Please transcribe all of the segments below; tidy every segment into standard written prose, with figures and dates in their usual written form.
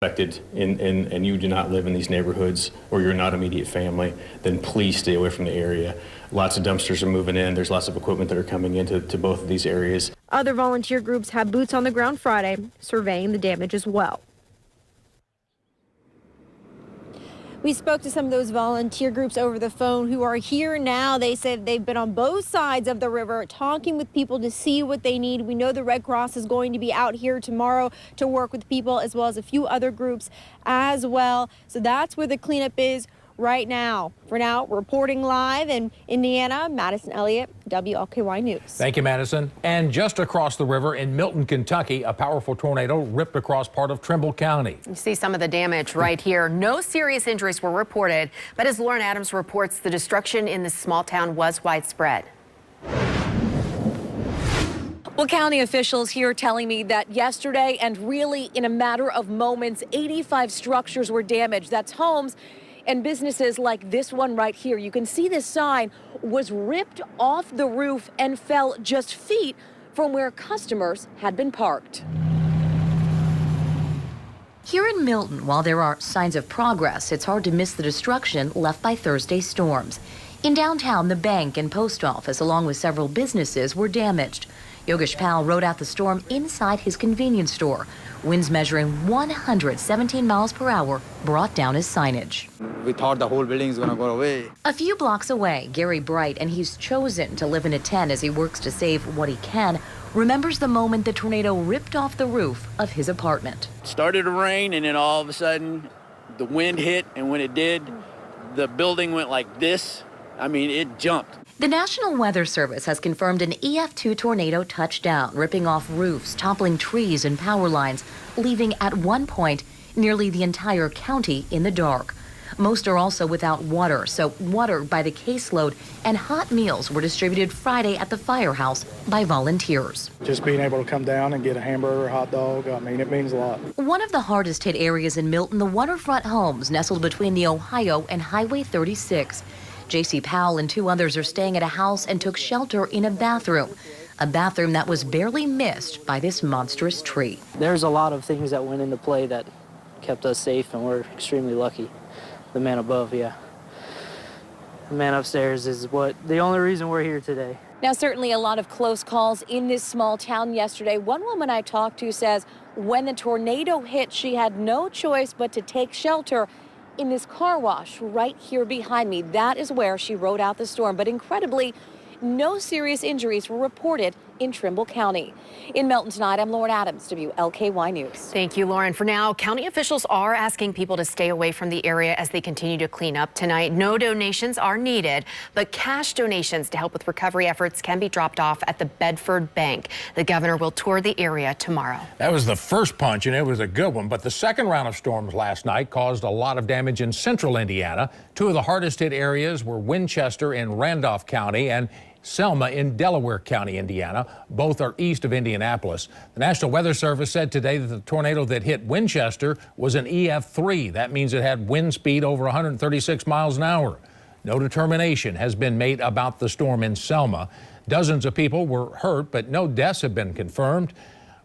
affected and you do not live in these neighborhoods or you're not immediate family, then please stay away from the area. Lots of dumpsters are moving in. There's lots of equipment that are coming into both of these areas. Other volunteer groups have boots on the ground Friday, surveying the damage as well. We spoke to some of those volunteer groups over the phone who are here now. They said they've been on both sides of the river talking with people to see what they need. We know the Red Cross is going to be out here tomorrow to work with people, as well as a few other groups as well. So that's where the cleanup is right now. For now, reporting live in Indiana, Madison Elliott, WLKY News. Thank you, Madison. And just across the river in Milton, Kentucky, a powerful tornado ripped across part of Trimble County. You see some of the damage right here. No serious injuries were reported, but as Lauren Adams reports, the destruction in this small town was widespread. Well, county officials here telling me that yesterday, and really in a matter of moments, 85 structures were damaged. That's homes and businesses like this one right here. You can see this sign was ripped off the roof and fell just feet from where customers had been parked. Here in Milton, while there are signs of progress, it's hard to miss the destruction left by Thursday's storms. In downtown, the bank and post office, along with several businesses, were damaged. Yogesh Pal rode out the storm inside his convenience store. Winds measuring 117 miles per hour brought down his signage. We thought the whole building is going to go away. A few blocks away, Gary Bright, and he's chosen to live in a tent as he works to save what he can, remembers the moment the tornado ripped off the roof of his apartment. It started to rain, and then all of a sudden the wind hit, and when it did, the building went like this. I mean, it jumped. The National Weather Service has confirmed an EF2 tornado touchdown, ripping off roofs, toppling trees and power lines, leaving at one point nearly the entire county in the dark. Most are also without water, so water by the caseload and hot meals were distributed Friday at the firehouse by volunteers. Just being able to come down and get a hamburger, a hot dog, I mean, it means a lot. One of the hardest hit areas in Milton, the waterfront homes nestled between the Ohio and Highway 36. J.C. Powell and two others are staying at a house and took shelter in a bathroom that was barely missed by this monstrous tree. There's a lot of things that went into play that kept us safe, and we're extremely lucky. The man above, yeah. The man upstairs is the only reason we're here today. Now, certainly a lot of close calls in this small town yesterday. One woman I talked to says when the tornado hit, she had no choice but to take shelter in this car wash right here behind me. That is where she rode out the storm. But incredibly, no serious injuries were reported in Trimble County. In Milton tonight, I'm Lauren Adams, WLKY News. Thank you, Lauren. For now, county officials are asking people to stay away from the area as they continue to clean up tonight. No donations are needed, but cash donations to help with recovery efforts can be dropped off at the Bedford Bank. The governor will tour the area tomorrow. That was the first punch, and it was a good one. But the second round of storms last night caused a lot of damage in central Indiana. Two of the hardest hit areas were Winchester in Randolph County and Selma in Delaware County, Indiana. Both are east of Indianapolis. The National Weather Service said today that the tornado that hit Winchester was an EF3. That means it had wind speed over 136 miles an hour. No determination has been made about the storm in Selma. Dozens of people were hurt, but no deaths have been confirmed.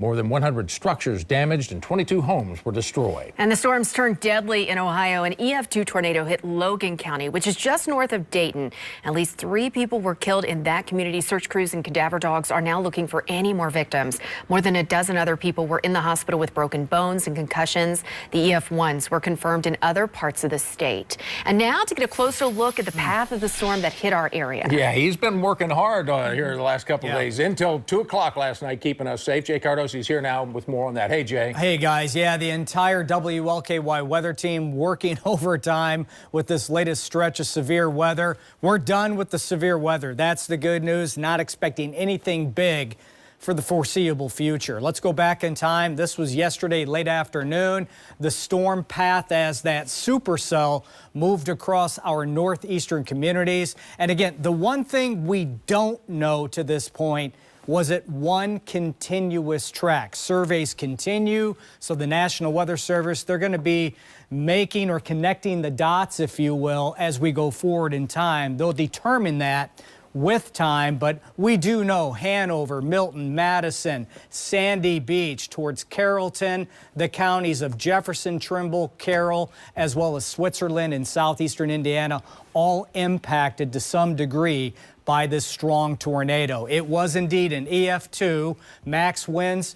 More than 100 structures damaged and 22 homes were destroyed. And the storms turned deadly in Ohio. An EF2 tornado hit Logan County, which is just north of Dayton. At least 3 people were killed in that community. Search crews and cadaver dogs are now looking for any more victims. More than a dozen other people were in the hospital with broken bones and concussions. The EF1s were confirmed in other parts of the state. And now to get a closer look at the path of the storm that hit our area. Yeah, he's been working hard here the last couple of days until 2 o'clock last night, keeping us safe. Jay Cardos, he's here now with more on that. Hey, Jay. Hey, guys. Yeah, the entire WLKY weather team working overtime with this latest stretch of severe weather. We're done with the severe weather. That's the good news. Not expecting anything big for the foreseeable future. Let's go back in time. This was yesterday late afternoon. The storm path as that supercell moved across our northeastern communities. And again, the one thing we don't know to this point, was it one continuous track? Surveys continue, so the National Weather Service, they're going to be making or connecting the dots, if you will, as we go forward in time. They'll determine that with time, but we do know Hanover, Milton, Madison, Sandy Beach towards Carrollton, the counties of Jefferson, Trimble, Carroll, as well as Switzerland and southeastern Indiana, all impacted to some degree by this strong tornado. It was indeed an EF2, max winds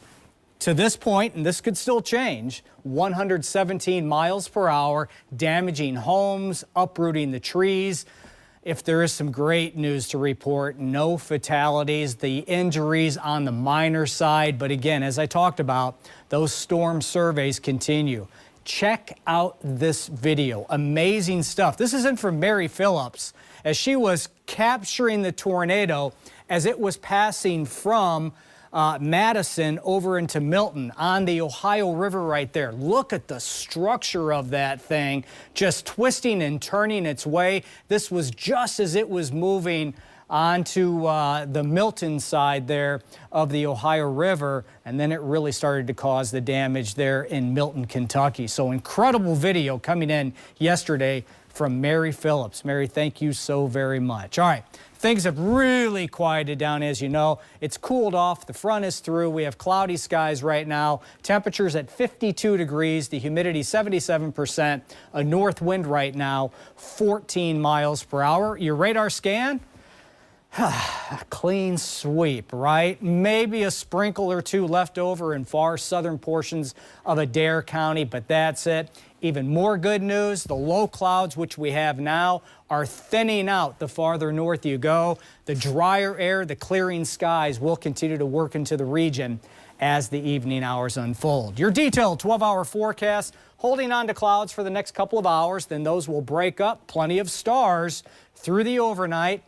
to this point, and this could still change, 117 miles per hour, damaging homes, uprooting the trees. If there is some great news to report, no fatalities, the injuries on the minor side. But again, as I talked about, those storm surveys continue. Check out this video. Amazing stuff. This isn't from Mary Phillips as she was capturing the tornado as it was passing from Madison over into Milton on the Ohio River right there. Look at the structure of that thing, just twisting and turning its way. This was just as it was moving onto the Milton side there of the Ohio River, and then it really started to cause the damage there in Milton, Kentucky. So incredible video coming in yesterday from Mary Phillips. Mary, thank you so very much. All right. Things have really quieted down, as you know. It's cooled off. The front is through. We have cloudy skies right now. Temperatures at 52 degrees. The humidity 77%. A north wind right now, 14 miles per hour. Your radar scan? A clean sweep, right? Maybe a sprinkle or two left over in far southern portions of Adair County, but that's it. Even more good news, the low clouds, which we have now, are thinning out the farther north you go. The drier air, the clearing skies will continue to work into the region as the evening hours unfold. Your detailed 12-hour forecast, holding on to clouds for the next couple of hours, then those will break up. Plenty of stars through the overnight.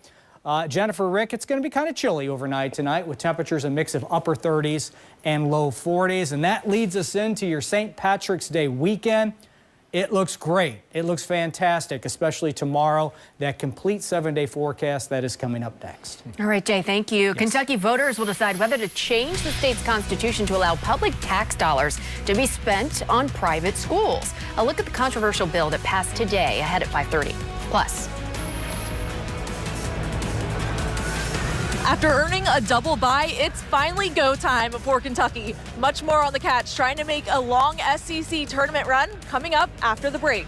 Jennifer, Rick, it's going to be kind of chilly overnight tonight with temperatures a mix of upper 30s and low 40s. And that leads us into your St. Patrick's Day weekend. It looks great. It looks fantastic, especially tomorrow. That complete 7-day forecast that is coming up next. All right, Jay, thank you. Yes. Kentucky voters will decide whether to change the state's constitution to allow public tax dollars to be spent on private schools. A look at the controversial bill that passed today ahead at 5:30. Plus. After earning a double bye, it's finally go time for Kentucky. Much more on the Cats trying to make a long SEC tournament run coming up after the break.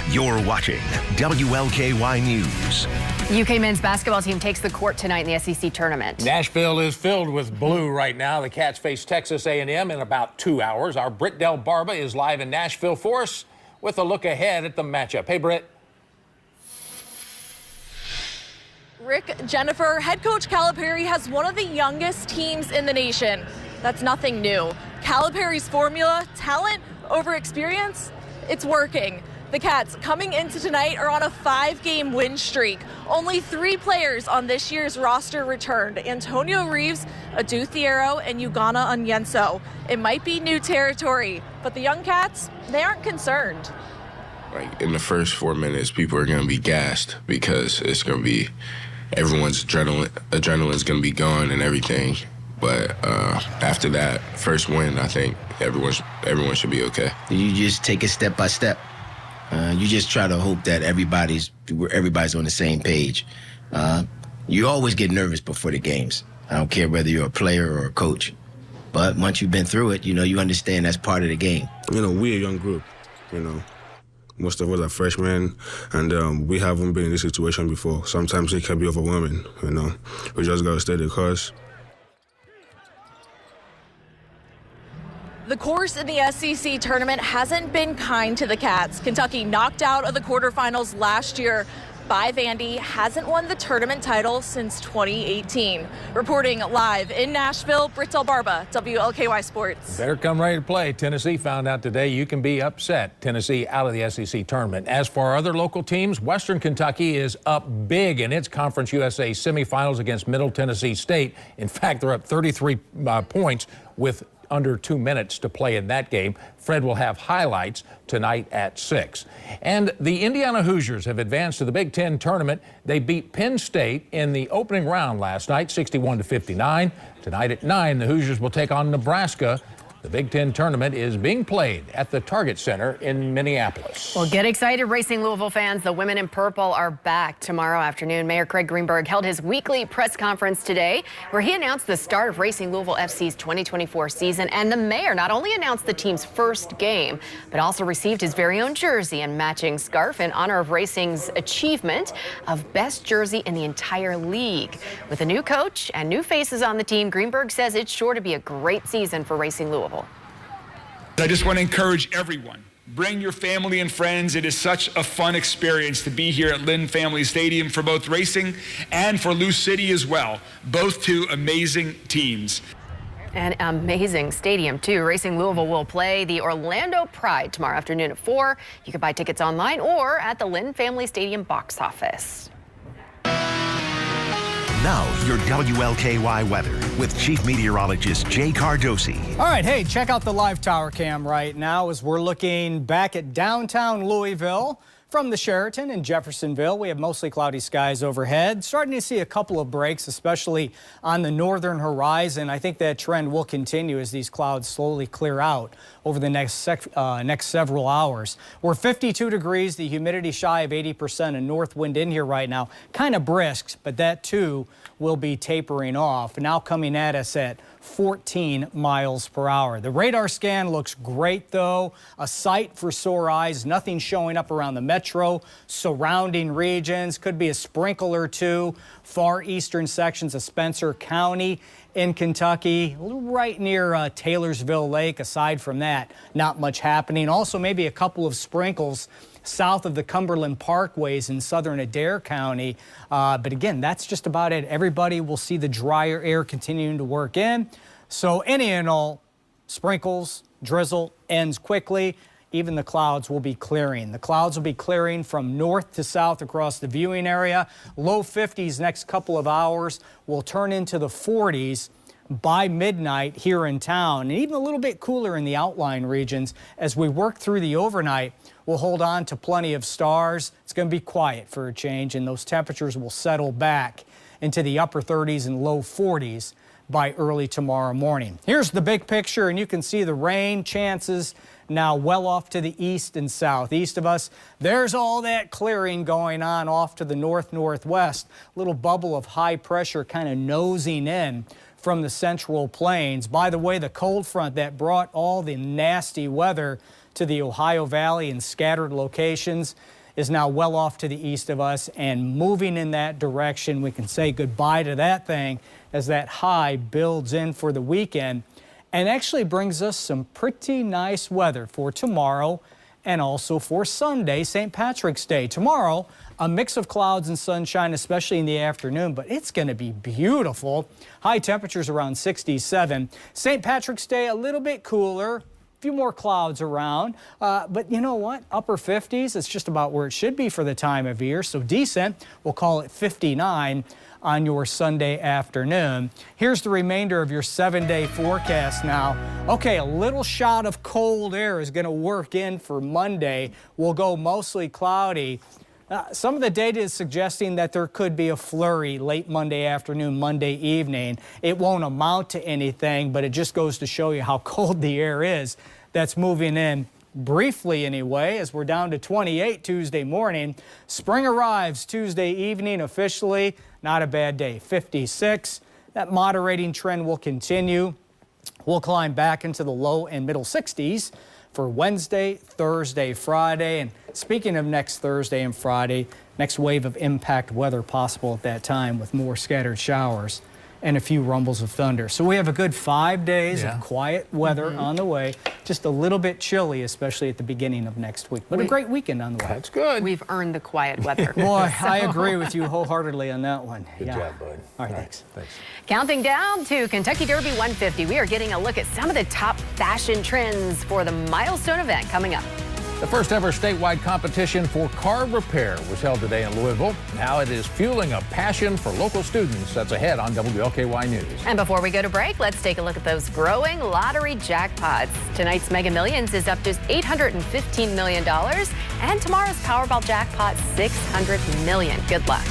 You're watching WLKY News. UK men's basketball team takes the court tonight in the SEC tournament. Nashville is filled with blue right now. The Cats face Texas A&M in about 2 hours. Our Britt Del Barba is live in Nashville for us with a look ahead at the matchup. Hey, Britt. Rick, Jennifer, head coach Calipari has one of the youngest teams in the nation. That's nothing new. Calipari's formula, talent over experience, it's working. The Cats coming into tonight are on a 5-game win streak. Only 3 players on this year's roster returned: Antonio Reeves, Adu Thiero, and Ugonna Onyenso. It might be new territory, but the young Cats, they aren't concerned. Like in the first 4 minutes, people are going to be gassed because it's going to be everyone's adrenaline's going to be gone and everything. But after that first win, I think everyone should be okay. You just take it step by step. You just try to hope that everybody's on the same page. You always get nervous before the games. I don't care whether you're a player or a coach. But once you've been through it, you understand that's part of the game. We're a young group, Most of us are freshmen, and we haven't been in this situation before. Sometimes it can be overwhelming, We just got to stay the course. The course in the SEC tournament hasn't been kind to the Cats. Kentucky, knocked out of the quarterfinals last year by Vandy, hasn't won the tournament title since 2018. Reporting live in Nashville, Britt Del Barba, WLKY Sports. Better come ready to play. Tennessee found out today you can be upset. Tennessee out of the SEC tournament. As for our other local teams, Western Kentucky is up big in its Conference USA semifinals against Middle Tennessee State. In fact, they're up 33 points with under 2 minutes to play in that game. Fred will have highlights tonight at 6. And the Indiana Hoosiers have advanced to the Big Ten tournament. They beat Penn State in the opening round last night, 61-59. Tonight at 9, the Hoosiers will take on Nebraska. The Big Ten tournament is being played at the Target Center in Minneapolis. Well, get excited, Racing Louisville fans. The Women in Purple are back tomorrow afternoon. Mayor Craig Greenberg held his weekly press conference today where he announced the start of Racing Louisville FC's 2024 season. And the mayor not only announced the team's first game, but also received his very own jersey and matching scarf in honor of Racing's achievement of best jersey in the entire league. With a new coach and new faces on the team, Greenberg says it's sure to be a great season for Racing Louisville. I just want to encourage everyone, bring your family and friends. It is such a fun experience to be here at Lynn Family Stadium for both Racing and for Lou City as well. Both two amazing teams. An amazing stadium, too. Racing Louisville will play the Orlando Pride tomorrow afternoon at 4. You can buy tickets online or at the Lynn Family Stadium box office. Now, your WLKY weather with Chief Meteorologist Jay Cardosi. All right, hey, check out the live tower cam right now as we're looking back at downtown Louisville. From the Sheraton in Jeffersonville, we have mostly cloudy skies overhead. Starting to see a couple of breaks, especially on the northern horizon. I think that trend will continue as these clouds slowly clear out over the next several hours. We're 52 degrees, the humidity shy of 80%, a north wind in here right now. Kind of brisk, but that too will be tapering off. Now coming at us at 14 miles per hour. The radar scan looks great, though. A sight for sore eyes. Nothing showing up around the metro, surrounding regions. Could be a sprinkle or two. Far eastern sections of Spencer County in Kentucky, right near Taylorsville Lake. Aside from that, not much happening. Also, maybe a couple of sprinkles south of the Cumberland Parkways in southern Adair County. But again, that's just about it. Everybody will see the drier air continuing to work in. So any and all sprinkles, drizzle ends quickly. Even the clouds will be clearing. The clouds will be clearing from north to south across the viewing area. Low 50s next couple of hours will turn into the 40s by midnight here in town, and even a little bit cooler in the outlying regions. As we work through the overnight, we'll hold on to plenty of stars. It's going to be quiet for a change, and those temperatures will settle back into the upper 30s and low 40s by early tomorrow morning. Here's the big picture, and you can see the rain chances now well off to the east and south. East of us, there's all that clearing going on off to the north-northwest. Little bubble of high pressure kind of nosing in from the central plains. By the way, the cold front that brought all the nasty weather to the Ohio Valley in scattered locations, is now well off to the east of us and moving in that direction. We can say goodbye to that thing as that high builds in for the weekend and actually brings us some pretty nice weather for tomorrow and also for Sunday, St. Patrick's Day. Tomorrow, a mix of clouds and sunshine, especially in the afternoon, but it's going to be beautiful. High temperatures around 67. St. Patrick's Day, a little bit cooler. A few more clouds around, but you know what? Upper 50s, it's just about where it should be for the time of year, so decent. We'll call it 59 on your Sunday afternoon. Here's the remainder of your 7-day forecast now. Okay, a little shot of cold air is going to work in for Monday. We'll go mostly cloudy. Some of the data is suggesting that there could be a flurry late Monday afternoon, Monday evening. It won't amount to anything, but it just goes to show you how cold the air is that's moving in. Briefly anyway, as we're down to 28 Tuesday morning. Spring arrives Tuesday evening officially. Not a bad day, 56. That moderating trend will continue. We'll climb back into the low and middle 60s for Wednesday, Thursday, Friday. And speaking of next Thursday and Friday, next wave of impact weather possible at that time with more scattered showers and a few rumbles of thunder. So we have a good 5 days of quiet weather on the way. Just a little bit chilly, especially at the beginning of next week. But a great weekend on the way. That's good. We've earned the quiet weather. Boy, I agree with you wholeheartedly on that one. Good job, bud. All right, thanks. Counting down to Kentucky Derby 150, we are getting a look at some of the top fashion trends for the milestone event coming up. The first ever statewide competition for car repair was held today in Louisville. Now it is fueling a passion for local students. That's ahead on WLKY News. And before we go to break, let's take a look at those growing lottery jackpots. Tonight's Mega Millions is up to $815 million, and tomorrow's Powerball jackpot, $600 million. Good luck.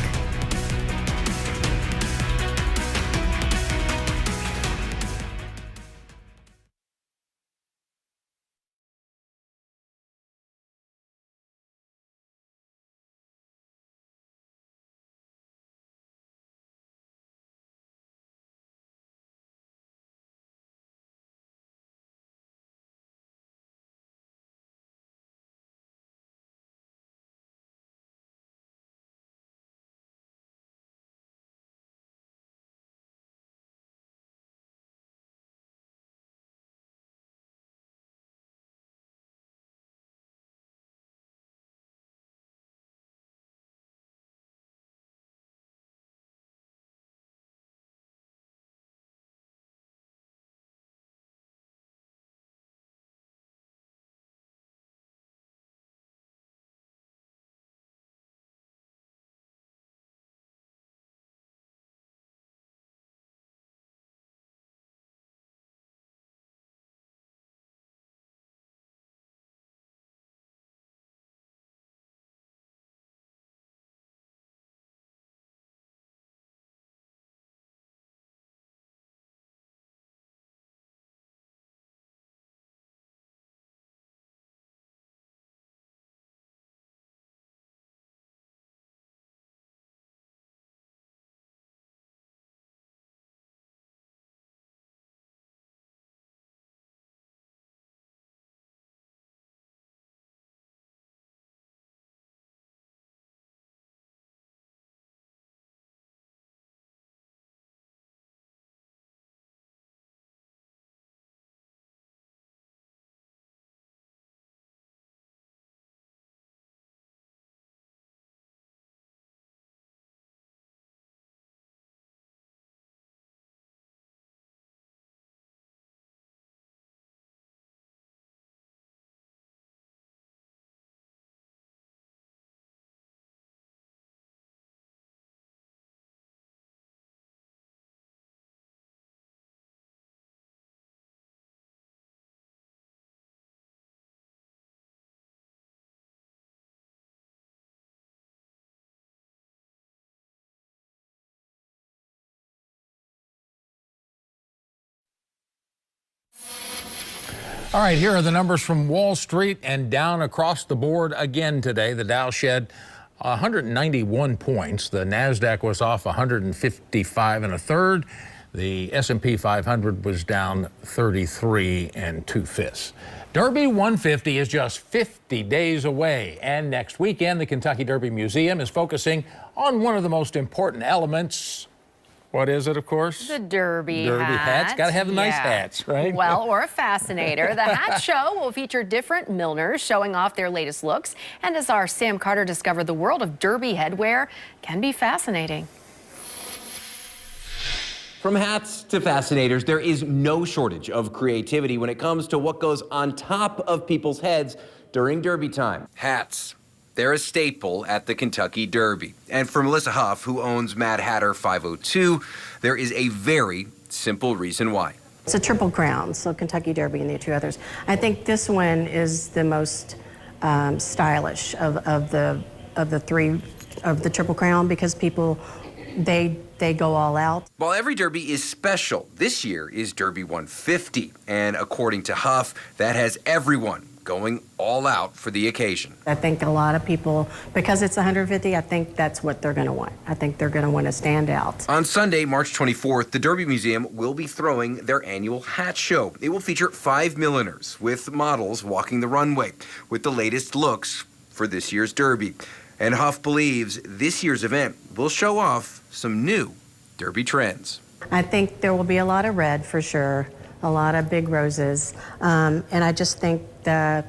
All right, here are the numbers from Wall Street and down across the board again today. The Dow shed 191 points. The NASDAQ was off 155 1/3. The S&P 500 was down 33 2/5. Derby 150 is just 50 days away, and next weekend the Kentucky Derby Museum is focusing on one of the most important elements. What is it, of course? The Derby hats. Got to have the nice hats, right? Well, or a fascinator. The hat show will feature different milliners showing off their latest looks. And as our Sam Carter discovered, the world of Derby headwear can be fascinating. From hats to fascinators, there is no shortage of creativity when it comes to what goes on top of people's heads during Derby time. Hats. They're a staple at the Kentucky Derby. And for Melissa Huff, who owns Mad Hatter 502, there is a very simple reason why. It's a triple crown, so Kentucky Derby and the two others. I think this one is the most stylish of the three of the triple crown because people they go all out. While every Derby is special, this year is Derby 150. And according to Huff, that has everyone going all out for the occasion. I think a lot of people, because it's 150, I think that's what they're going to want. I think they're going to want to stand out. On Sunday, March 24th, the Derby Museum will be throwing their annual hat show. It will feature 5 milliners with models walking the runway with the latest looks for this year's Derby. And Huff believes this year's event will show off some new Derby trends. I think there will be a lot of red for sure, a lot of big roses, and I just think the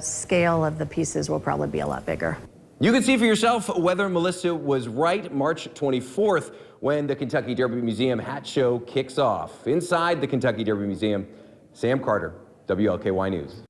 scale of the pieces will probably be a lot bigger. You can see for yourself whether Melissa was right March 24th when the Kentucky Derby Museum hat show kicks off. Inside the Kentucky Derby Museum, Sam Carter, WLKY News.